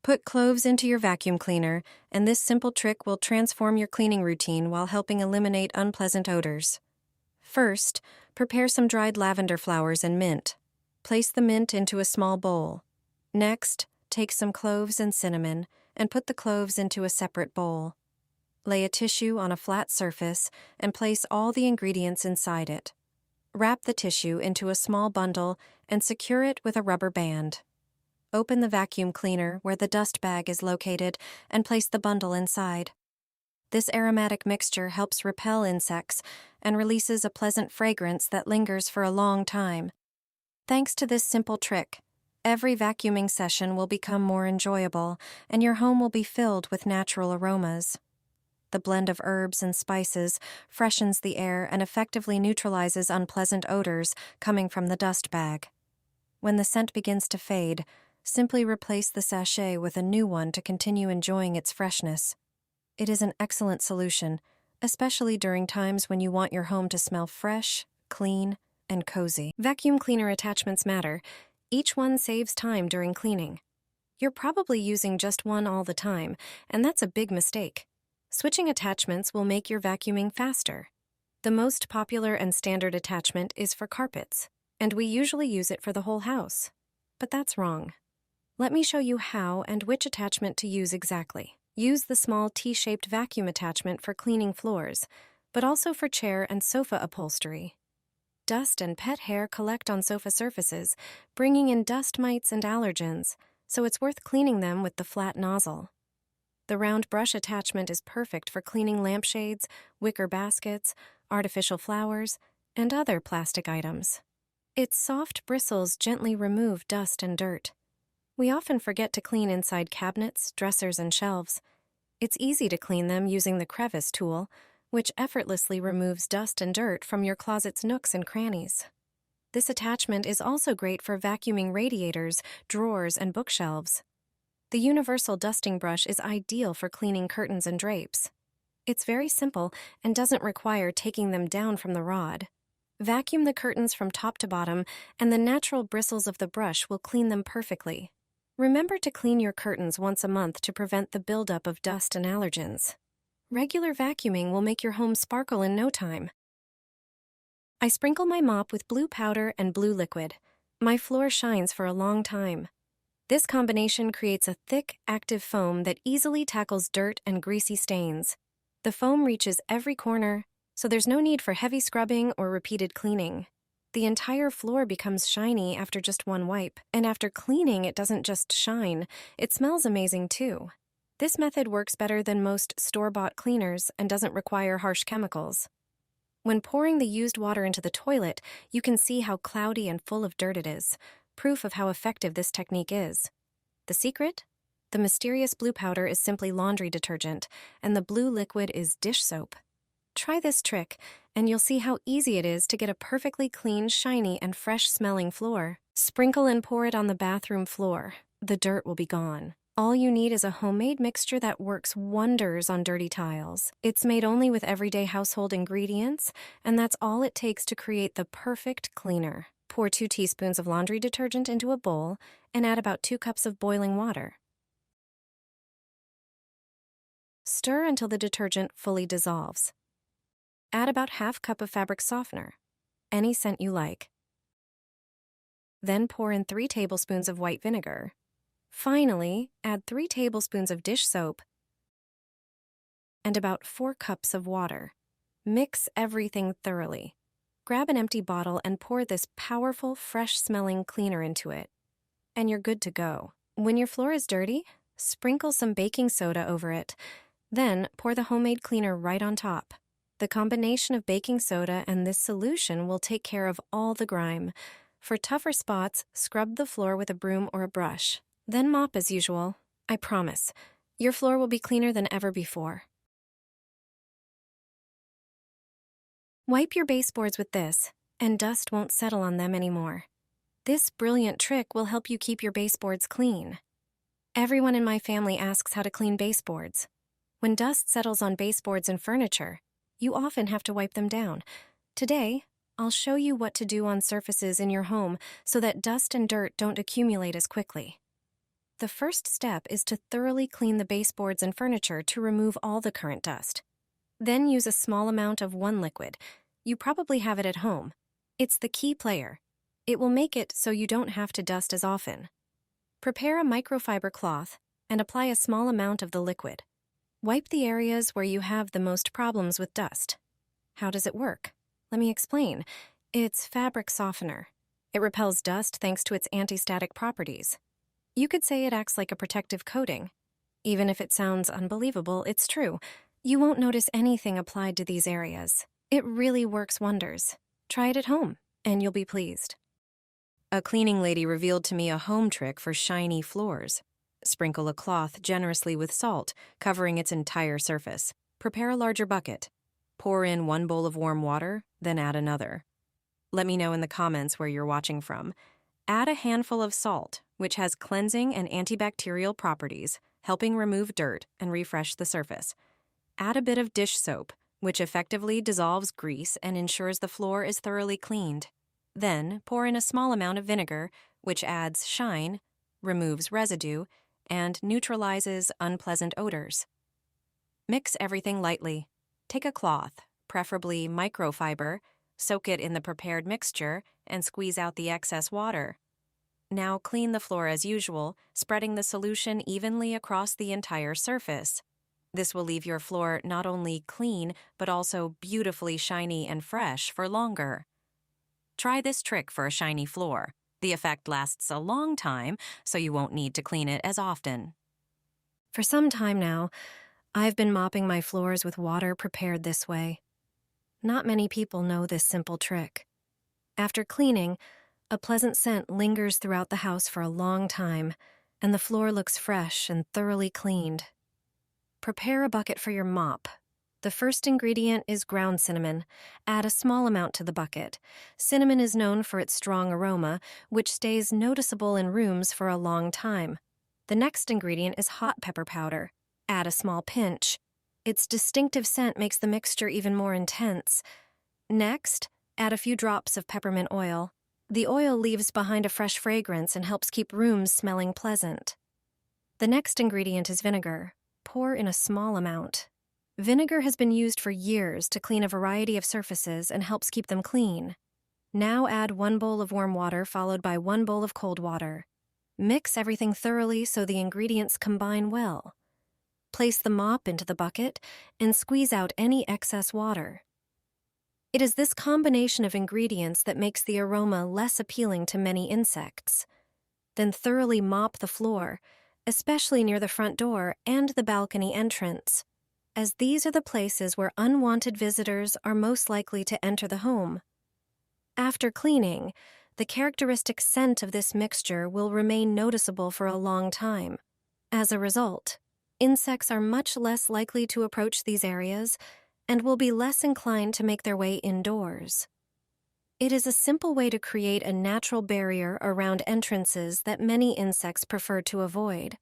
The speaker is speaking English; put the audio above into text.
Put cloves into your vacuum cleaner, and this simple trick will transform your cleaning routine while helping eliminate unpleasant odors. First, prepare some dried lavender flowers and mint. Place the mint into a small bowl. Next, take some cloves and cinnamon and put the cloves into a separate bowl. Lay a tissue on a flat surface and place all the ingredients inside it. Wrap the tissue into a small bundle and secure it with a rubber band. Open the vacuum cleaner where the dust bag is located and place the bundle inside. This aromatic mixture helps repel insects and releases a pleasant fragrance that lingers for a long time. Thanks to this simple trick, every vacuuming session will become more enjoyable and your home will be filled with natural aromas. The blend of herbs and spices freshens the air and effectively neutralizes unpleasant odors coming from the dust bag. When the scent begins to fade, simply replace the sachet with a new one to continue enjoying its freshness. It is an excellent solution, especially during times when you want your home to smell fresh, clean, and cozy. Vacuum cleaner attachments matter. Each one saves time during cleaning. You're probably using just one all the time, and that's a big mistake. Switching attachments will make your vacuuming faster. The most popular and standard attachment is for carpets, and we usually use it for the whole house. But that's wrong. Let me show you how and which attachment to use exactly. Use the small T-shaped vacuum attachment for cleaning floors, but also for chair and sofa upholstery. Dust and pet hair collect on sofa surfaces, bringing in dust mites and allergens, so it's worth cleaning them with the flat nozzle. The round brush attachment is perfect for cleaning lampshades, wicker baskets, artificial flowers, and other plastic items. Its soft bristles gently remove dust and dirt. We often forget to clean inside cabinets, dressers, and shelves. It's easy to clean them using the crevice tool, which effortlessly removes dust and dirt from your closet's nooks and crannies. This attachment is also great for vacuuming radiators, drawers, and bookshelves. The universal dusting brush is ideal for cleaning curtains and drapes. It's very simple and doesn't require taking them down from the rod. Vacuum the curtains from top to bottom, and the natural bristles of the brush will clean them perfectly. Remember to clean your curtains once a month to prevent the buildup of dust and allergens. Regular vacuuming will make your home sparkle in no time. I sprinkle my mop with blue powder and blue liquid. My floor shines for a long time. This combination creates a thick, active foam that easily tackles dirt and greasy stains. The foam reaches every corner, so there's no need for heavy scrubbing or repeated cleaning. The entire floor becomes shiny after just one wipe, and after cleaning it doesn't just shine, it smells amazing too. This method works better than most store-bought cleaners and doesn't require harsh chemicals. When pouring the used water into the toilet, you can see how cloudy and full of dirt it is, proof of how effective this technique is. The secret? The mysterious blue powder is simply laundry detergent, and the blue liquid is dish soap. Try this trick, and you'll see how easy it is to get a perfectly clean, shiny, and fresh-smelling floor. Sprinkle and pour it on the bathroom floor. The dirt will be gone. All you need is a homemade mixture that works wonders on dirty tiles. It's made only with everyday household ingredients, and that's all it takes to create the perfect cleaner. Pour 2 teaspoons of laundry detergent into a bowl and add about 2 cups of boiling water. Stir until the detergent fully dissolves. Add about ½ cup of fabric softener, any scent you like. Then pour in 3 tablespoons of white vinegar. Finally, add 3 tablespoons of dish soap and about 4 cups of water. Mix everything thoroughly. Grab an empty bottle and pour this powerful, fresh-smelling cleaner into it. And you're good to go. When your floor is dirty, sprinkle some baking soda over it. Then pour the homemade cleaner right on top. The combination of baking soda and this solution will take care of all the grime. For tougher spots, scrub the floor with a broom or a brush. Then mop as usual. I promise, your floor will be cleaner than ever before. Wipe your baseboards with this, and dust won't settle on them anymore. This brilliant trick will help you keep your baseboards clean. Everyone in my family asks how to clean baseboards. When dust settles on baseboards and furniture, you often have to wipe them down. Today, I'll show you what to do on surfaces in your home so that dust and dirt don't accumulate as quickly. The first step is to thoroughly clean the baseboards and furniture to remove all the current dust. Then use a small amount of one liquid. You probably have it at home. It's the key player. It will make it so you don't have to dust as often. Prepare a microfiber cloth and apply a small amount of the liquid. Wipe the areas where you have the most problems with dust. How does it work? Let me explain. It's fabric softener. It repels dust thanks to its anti-static properties. You could say it acts like a protective coating. Even if it sounds unbelievable, it's true. You won't notice anything applied to these areas. It really works wonders. Try it at home, and you'll be pleased. A cleaning lady revealed to me a home trick for shiny floors. Sprinkle a cloth generously with salt, covering its entire surface. Prepare a larger bucket. Pour in 1 bowl of warm water, then add another. Let me know in the comments where you're watching from. Add a handful of salt, which has cleansing and antibacterial properties, helping remove dirt and refresh the surface. Add a bit of dish soap, which effectively dissolves grease and ensures the floor is thoroughly cleaned. Then pour in a small amount of vinegar, which adds shine, removes residue, and neutralizes unpleasant odors. Mix everything lightly. Take a cloth, preferably microfiber, soak it in the prepared mixture, and squeeze out the excess water. Now clean the floor as usual, spreading the solution evenly across the entire surface. This will leave your floor not only clean, but also beautifully shiny and fresh for longer. Try this trick for a shiny floor. The effect lasts a long time, so you won't need to clean it as often. For some time now, I've been mopping my floors with water prepared this way. Not many people know this simple trick. After cleaning, a pleasant scent lingers throughout the house for a long time, and the floor looks fresh and thoroughly cleaned. Prepare a bucket for your mop. The first ingredient is ground cinnamon. Add a small amount to the bucket. Cinnamon is known for its strong aroma, which stays noticeable in rooms for a long time. The next ingredient is hot pepper powder. Add a small pinch. Its distinctive scent makes the mixture even more intense. Next, add a few drops of peppermint oil. The oil leaves behind a fresh fragrance and helps keep rooms smelling pleasant. The next ingredient is vinegar. Pour in a small amount. Vinegar has been used for years to clean a variety of surfaces and helps keep them clean. Now add 1 bowl of warm water followed by 1 bowl of cold water. Mix everything thoroughly so the ingredients combine well. Place the mop into the bucket and squeeze out any excess water. It is this combination of ingredients that makes the aroma less appealing to many insects. Then thoroughly mop the floor, especially near the front door and the balcony entrance, as these are the places where unwanted visitors are most likely to enter the home. After cleaning, the characteristic scent of this mixture will remain noticeable for a long time. As a result, insects are much less likely to approach these areas and will be less inclined to make their way indoors. It is a simple way to create a natural barrier around entrances that many insects prefer to avoid.